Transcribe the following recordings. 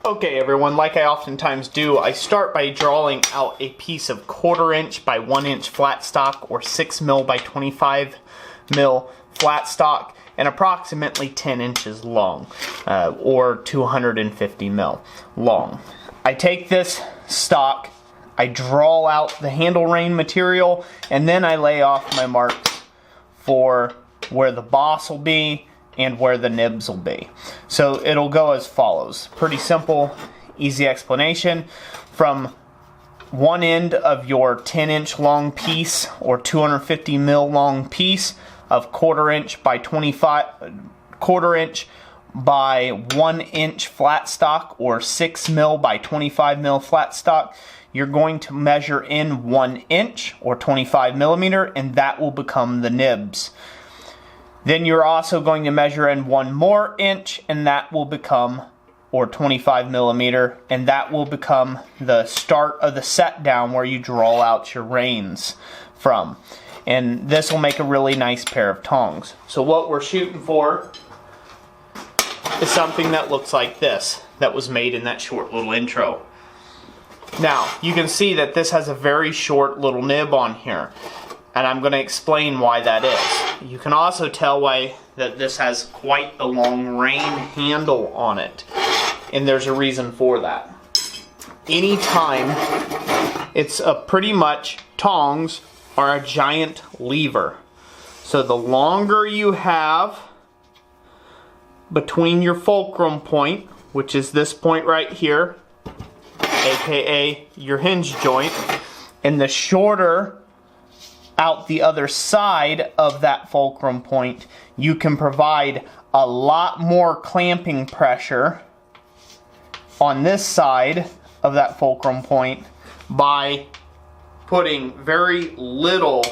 Okay everyone, like I oftentimes do, I start by drawing out a piece of 1/4 inch by 1 inch flat stock or 6 mil by 25 mil flat stock and approximately 10 inches long or 250 mil long. I take this stock, I draw out the handle rein material, and then I lay off my marks for where the boss will be and where the nibs will be. So it'll go as follows. Pretty simple, easy explanation. From one end of your 10 inch long piece or 250 mil long piece of 1/4 inch by 1/4 inch by 1 inch flat stock or 6 mil by 25 mil flat stock, you're going to measure in 1 inch or 25 millimeter, and that will become the nibs. Then you're also going to measure in 1 more inch, and that will become, or 25 millimeter, and that will become the start of the set down where you draw out your reins from. And this will make a really nice pair of tongs. So what we're shooting for is something that looks like this, that was made in that short little intro. Now, you can see that this has a very short little nib on here, and I'm going to explain why that is. You can also tell why that this has quite a long rein handle on it, and there's a reason for that. Anytime it's pretty much tongs are a giant lever. So the longer you have between your fulcrum point, which is this point right here, aka your hinge joint, and the shorter out the other side of that fulcrum point, you can provide a lot more clamping pressure on this side of that fulcrum point by putting very little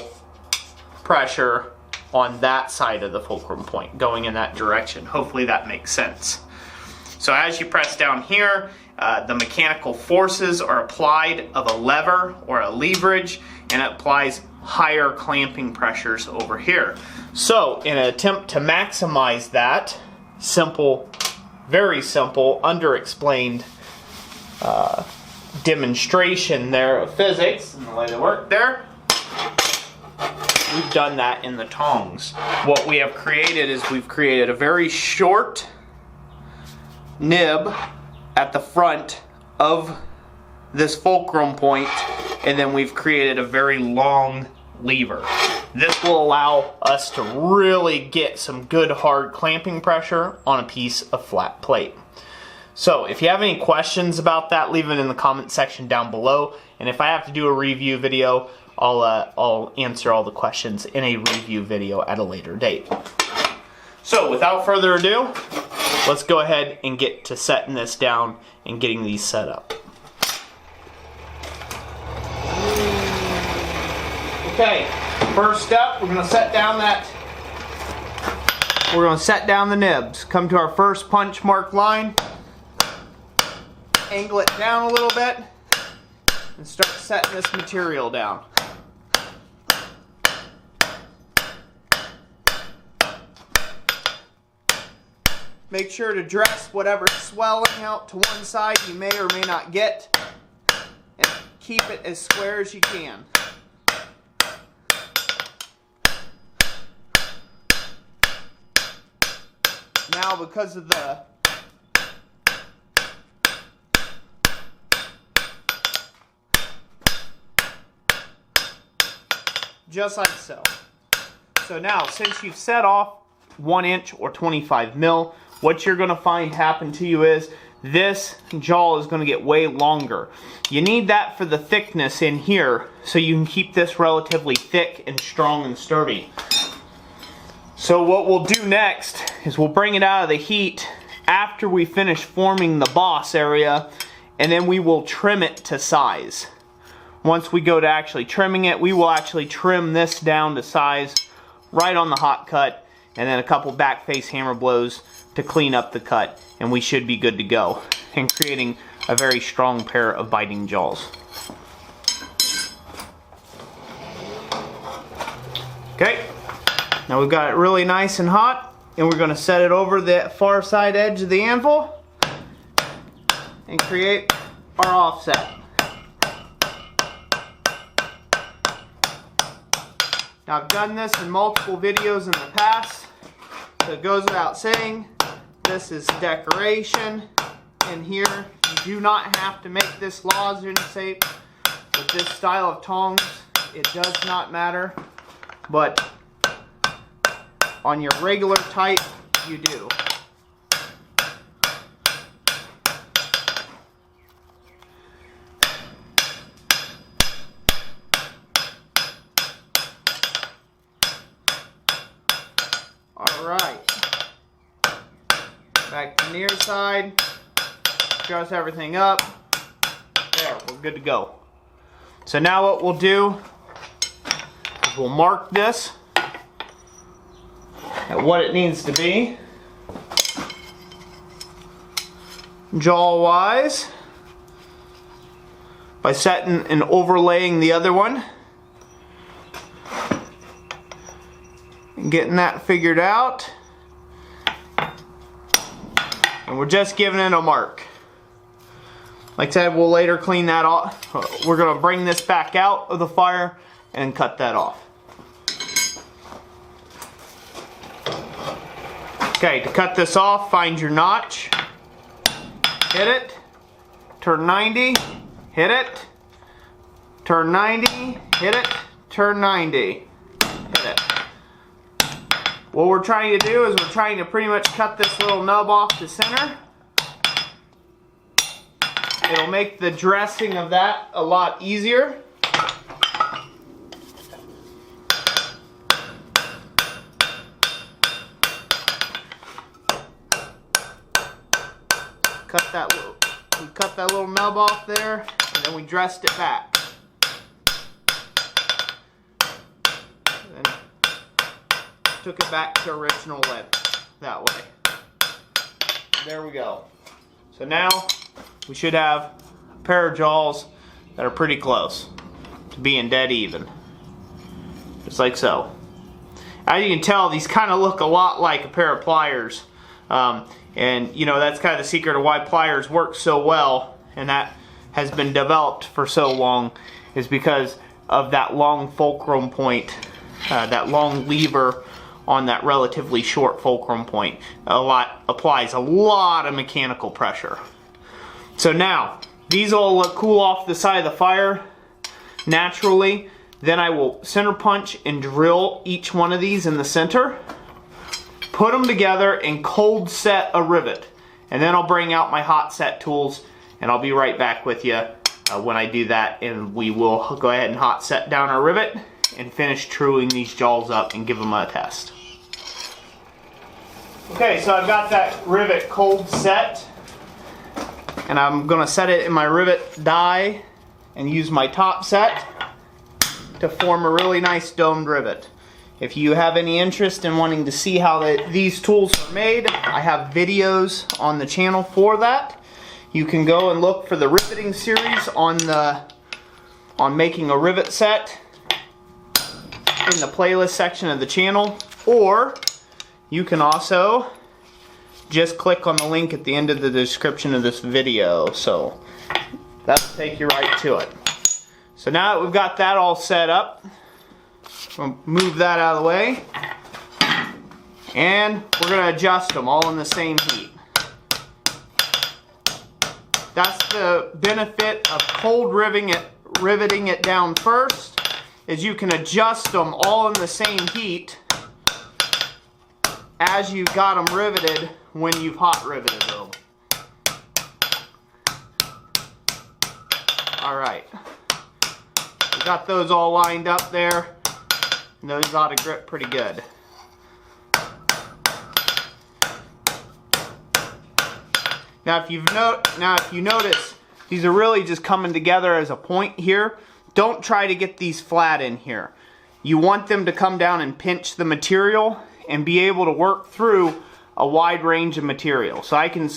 pressure on that side of the fulcrum point, going in that direction. Hopefully that makes sense. So as you press down here, the mechanical forces are applied of a lever or a leverage, and it applies higher clamping pressures over here. So in an attempt to maximize that, simple, very simple, under-explained demonstration there of physics and the way they work there, we've done that in the tongs. What we have created is we've created a very short nib at the front of this fulcrum point, and then we've created a very long lever. This will allow us to really get some good hard clamping pressure on a piece of flat plate. So if you have any questions about that, leave it in the comment section down below, and if I have to do a review video, I'll answer all the questions in a review video at a later date. So without further ado, let's go ahead and get to setting this down and getting these set up. Okay, first up, we're going to set down the nibs. Come to our first punch mark line, angle it down a little bit, and start setting this material down. Make sure to dress whatever swelling out to one side you may or may not get, and keep it as square as you can. Now, because of the just like so. So now, since you've set off 1 inch or 25 mil, what you're going to find happen to you is this jaw is going to get way longer. You need that for the thickness in here so you can keep this relatively thick and strong and sturdy. So what we'll do next is we'll bring it out of the heat after we finish forming the boss area, and then we will trim it to size. Once we go to actually trimming it, we will actually trim this down to size right on the hot cut, and then a couple back face hammer blows to clean up the cut, and we should be good to go, and creating a very strong pair of biting jaws. Okay, now we've got it really nice and hot, and we're going to set it over the far side edge of the anvil, and create our offset. Now I've done this in multiple videos in the past, so it goes without saying, this is decoration in here. You do not have to make this lozenge shape with this style of tongs. It does not matter, but on your regular type, you do. Alright, back to the near side, dress everything up. There, we're good to go. So now what we'll do is we'll mark this at what it needs to be, jaw wise, by setting and overlaying the other one and getting that figured out. And we're just giving it a mark. Like I said, we'll later clean that off. We're going to bring this back out of the fire and cut that off. Okay, to cut this off, find your notch, hit it, turn 90, hit it, turn 90, hit it, turn 90, hit it. What we're trying to do is we're trying to pretty much cut this little nub off the center. It'll make the dressing of that a lot easier. We cut that little nub off there, and then we dressed it back. And then took it back to original length that way. There we go. So now we should have a pair of jaws that are pretty close to being dead even. Just like so. As you can tell, these kind of look a lot like a pair of pliers. And you know, that's kind of the secret of why pliers work so well, and that has been developed for so long, is because of that long fulcrum point, that long lever on that relatively short fulcrum point. Applies a lot of mechanical pressure. So now, these will cool off the side of the fire naturally. Then I will center punch and drill each one of these in the center. Put them together and cold set a rivet. And then I'll bring out my hot set tools and I'll be right back with you when I do that, and we will go ahead and hot set down our rivet and finish truing these jaws up and give them a test. Okay, so I've got that rivet cold set, and I'm going to set it in my rivet die and use my top set to form a really nice domed rivet. If you have any interest in wanting to see how these tools are made, I have videos on the channel for that. You can go and look for the riveting series on making a rivet set in the playlist section of the channel, or you can also just click on the link at the end of the description of this video. So that'll take you right to it. So now that we've got that all set up, we'll move that out of the way, and we're going to adjust them all in the same heat. That's the benefit of cold riveting it down first, is you can adjust them all in the same heat as you've got them riveted when you've hot riveted them. Alright, we got those all lined up there. And those ought to grip pretty good. Now if you notice, these are really just coming together as a point here. Don't try to get these flat in here. You want them to come down and pinch the material and be able to work through a wide range of material. So I can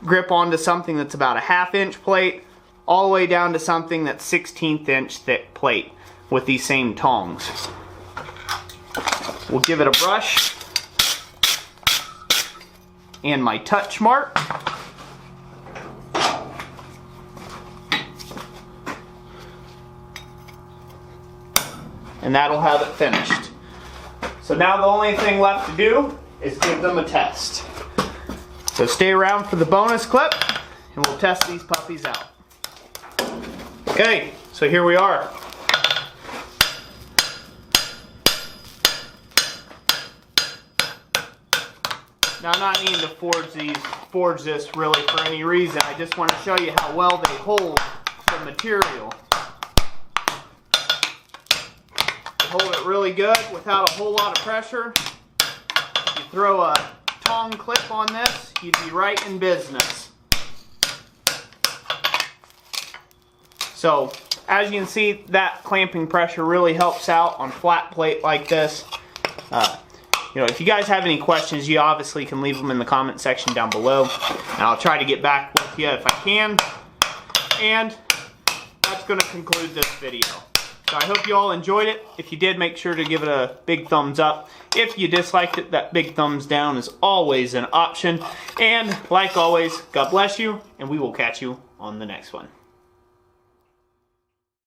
grip onto something that's about a 1/2 inch plate all the way down to something that's 1/16 inch thick plate with these same tongs. We'll give it a brush and my touch mark. and that'll have it finished. So now the only thing left to do is give them a test. So stay around for the bonus clip, and we'll test these puppies out. Okay, so here we are. Now I'm not needing to forge this really for any reason. I just want to show you how well they hold the material. They hold it really good without a whole lot of pressure. If you throw a tong clip on this, you'd be right in business. So as you can see, that clamping pressure really helps out on flat plate like this. You know, if you guys have any questions, you obviously can leave them in the comment section down below, and I'll try to get back with you if I can. And that's going to conclude this video. So I hope you all enjoyed it. If you did, make sure to give it a big thumbs up. If you disliked it, that big thumbs down is always an option. And like always, God bless you, and we will catch you on the next one.